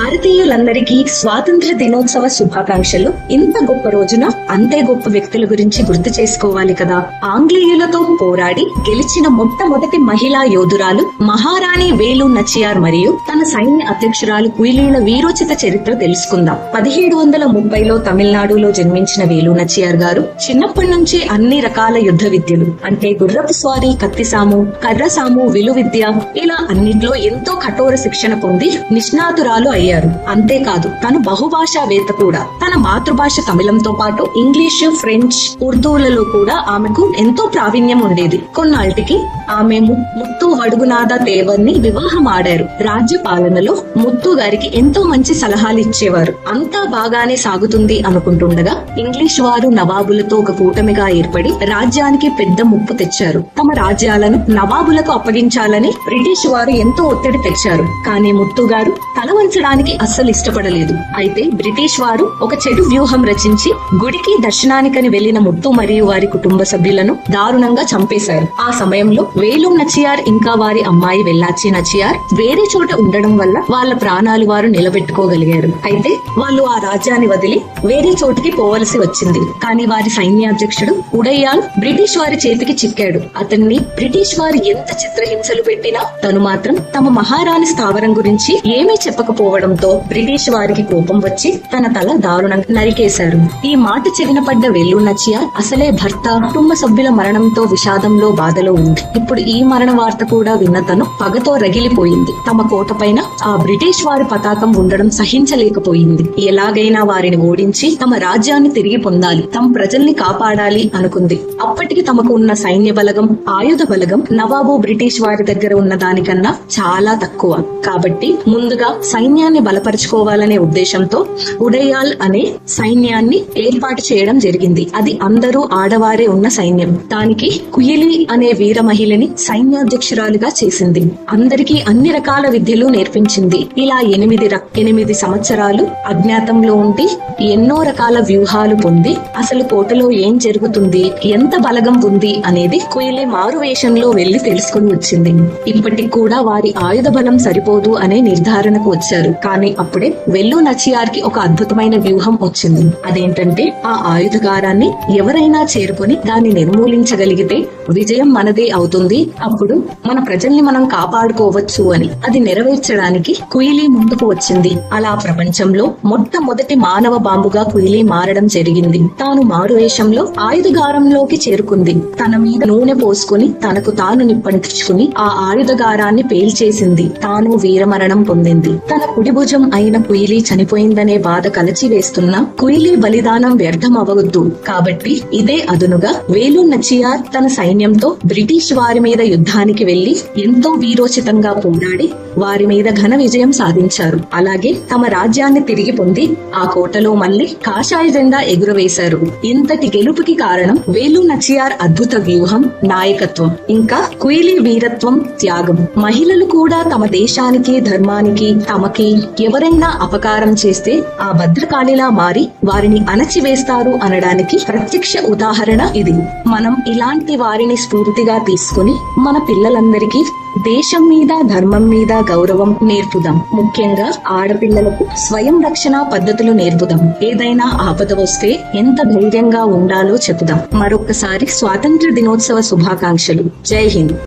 భారతీయులందరికీ స్వాతంత్ర దినోత్సవ శుభాకాంక్షలు. ఇంత గొప్ప రోజున అంతే గొప్ప వ్యక్తుల గురించి గుర్తు చేసుకోవాలి కదా. ఆంగ్లేయులతో పోరాడి గెలిచిన మొట్టమొదటి మహిళా యోధురాలు మహారాణి వేలు నచియార్ మరియు తన సైన్య అధ్యక్షురాలు కుయిలీల వీరోచిత చరిత్ర తెలుసుకుందాం. 1730లో తమిళనాడులో జన్మించిన వేలు నచియార్ గారు చిన్నప్పటి నుంచి అన్ని రకాల యుద్ధ విద్యలు అంటే గుర్రపు స్వారీ, కత్తిసాము, కర్రసాము, విలు విద్య ఇలా అన్నిట్లో ఎంతో కఠోర శిక్షణ పొంది నిష్ణాతురాలు అయ్యారు. అంతేకాదు తను బహుభాషావేత్త కూడా. తన మాతృభాష తమిళంతో పాటు ఇంగ్లీషు, ఫ్రెంచ్, ఉర్దూలలో కూడా ఆమెకు ఎంతో ప్రావీణ్యం ఉండేది. కొన్నాళ్టికి ఆమె ముత్తు వడుగునాథ తేవర్ని వివాహం ఆడారు. రాజ్య పాలనలో ముత్తు గారికి ఎంతో మంచి సలహాలు ఇచ్చేవారు. అంతా బాగానే సాగుతుంది అనుకుంటుండగా ఇంగ్లీష్ వారు నవాబులతో ఒక కూటమిగా ఏర్పడి రాజ్యానికి పెద్ద ముప్పు తెచ్చారు. తమ రాజ్యాలను నవాబులకు అప్పగించాలని బ్రిటిష్ వారు ఎంతో ఒత్తిడి తెచ్చారు. కానీ ముత్తు గారు తల వంచడానికి అస్సలు ఇష్టపడలేదు. అయితే బ్రిటిష్ వారు ఒక చెడు వ్యూహం రచించి గుడికి దర్శనానికని వెళ్లిన ముత్తు మరియు వారి కుటుంబ సభ్యులను దారుణంగా చంపేశారు. ఆ సమయంలో వేలు నచియార్ ఇంకా వారి అమ్మాయి వెల్లాచి నచియార్ వేరే చోట ఉండడం వల్ల వాళ్ళ ప్రాణాలు వారు నిలబెట్టుకోగలిగారు. అయితే వాళ్ళు ఆ రాజ్యాన్ని వదిలి వేరే చోటికి పోవలసి వచ్చింది. కానీ వారి సైన్యాధ్యక్షుడు ఉడయాల్ బ్రిటిష్ వారి చేతికి చిక్కాడు. అతన్ని బ్రిటిష్ వారు ఎంత చిత్రహింసలు పెట్టినా తను మాత్రం తమ మహారాణి స్థావరం గురించి ఏమీ చెప్పకపోవడంతో బ్రిటిష్ వారికి కోపం వచ్చి తన తల దారుణంగా నరికేశారు. ఈ మాట చెవిన పడ్డ వేలు నచియార్ అసలే భర్త, కుటుంబ సభ్యుల మరణంతో విషాదంలో బాధలో ఉంది. ఇప్పుడు ఈ మరణ వార్త కూడా విన్న తను పగతో రగిలిపోయింది. తమ కోట పైన ఆ బ్రిటిష్ వారి పతాకం ఉండడం సహించలేకపోయింది. ఎలాగైనా వారిని ఓడించి తమ రాజ్యాన్ని తిరిగి పొందాలి, తమ ప్రజల్ని కాపాడాలి అనుకుంది. అప్పటికి తమకు ఉన్న సైన్య బలగం, ఆయుధ బలగం నవాబు బ్రిటిష్ వారి దగ్గర ఉన్న దానికన్నా చాలా తక్కువ. కాబట్టి ముందుగా సైన్యాన్ని బలపరుచుకోవాలనే ఉద్దేశంతో ఉడయాల్ అనే సైన్యాన్ని ఏర్పాటు చేయడం జరిగింది. అది అందరూ ఆడవారే ఉన్న సైన్యం. దానికి కుయిలి అనే వీర మహిళని సైన్యాధ్యక్షురాలుగా చేసింది. అందరికీ అన్ని రకాల విద్యలు నేర్పించింది. ఇలా 8 సంవత్సరాలు అజ్ఞాతంలో ఉండి ఎన్నో రకాల వ్యూహాలు పొంది అసలు కోటలో ఏం జరుగుతుంది, ఎంత బలగం ఉంది అనేది కుయిలి మారు వేషంలో వెళ్లి తెలుసుకుని వచ్చింది. ఇప్పటికి కూడా వారి ఆయుధ బలం సరిపోదు అనే నిర్ధారణకు వచ్చారు. కానీ అప్పుడే వేలు నచియార్ కి ఒక అద్భుతమైన వ్యూహం వచ్చింది. అదేంటంటే ఆ ఆయుధగారాన్ని ఎవరైనా చేరుకొని దాన్ని నిర్మూలించగలిగితే విజయం మనదే అవుతుంది, అప్పుడు మన ప్రజల్ని మనం కాపాడుకోవచ్చు అని. అది నెరవేర్చడానికి కుయిలి ముందుకు వచ్చింది. అలా ప్రపంచంలో మొట్టమొదటి మానవ బాంబుగా కుయిలి మారడం జరిగింది. తాను మారు వేషంలో ఆయుధగారంలోకి చేరుకుంది. తన మీద నూనె పోసుకుని తనకు తాను నిప్పంటించుకుని ఆ ఆయుధగారాన్ని పేల్చేసింది. తాను వీరమరణం పొందింది. తన కుడి భుజం అయిన కుయిలి చనిపోయిందనే బాధ కలచి వేస్తున్న కుయిలి బలిదానం వ్యర్థం అవ్వవద్దు కాబట్టి ఇదే అదునుగా వేలు నచియార్ తన సైన్యంతో బ్రిటిష్ వారి మీద యుద్ధానికి వెళ్లి ఎంతో వీరోచితంగా పోరాడి వారి మీద ఘన విజయం సాధించారు. అలాగే తమ రాజ్యాన్ని తిరిగి పొంది ఆ కోటలో మళ్లీ కాషాయ జెండా ఎగురవేశారు. ఇంతటి గెలుపుకి కారణం వేలు నచియార్ అద్భుత వ్యూహం, నాయకత్వం, ఇంకా కుయిలి వీరత్వం, త్యాగం. మహిళలు కూడా తమ దేశానికి, ధర్మానికి, తమకి ఎవరైనా అపకారం చేస్తే ఆ భద్రకాళిలా మారి వారిని అణచివేస్తారు అనడానికి ప్రత్యక్ష ఉదాహరణ ఇది. మనం ఇలాంటి వారిని స్ఫూర్తిగా తీసుకుని మన పిల్లలందరికీ దేశం మీద, ధర్మం మీద గౌరవం నేర్పుదాం. ముఖ్యంగా ఆడపిల్లలకు స్వయం రక్షణ పద్ధతులు నేర్పుదాం. ఏదైనా ఆపద వస్తే ఎంత ధైర్యంగా ఉండాలో చెప్పుదాం. మరొక్కసారి స్వాతంత్ర దినోత్సవ శుభాకాంక్షలు. జై హింద్.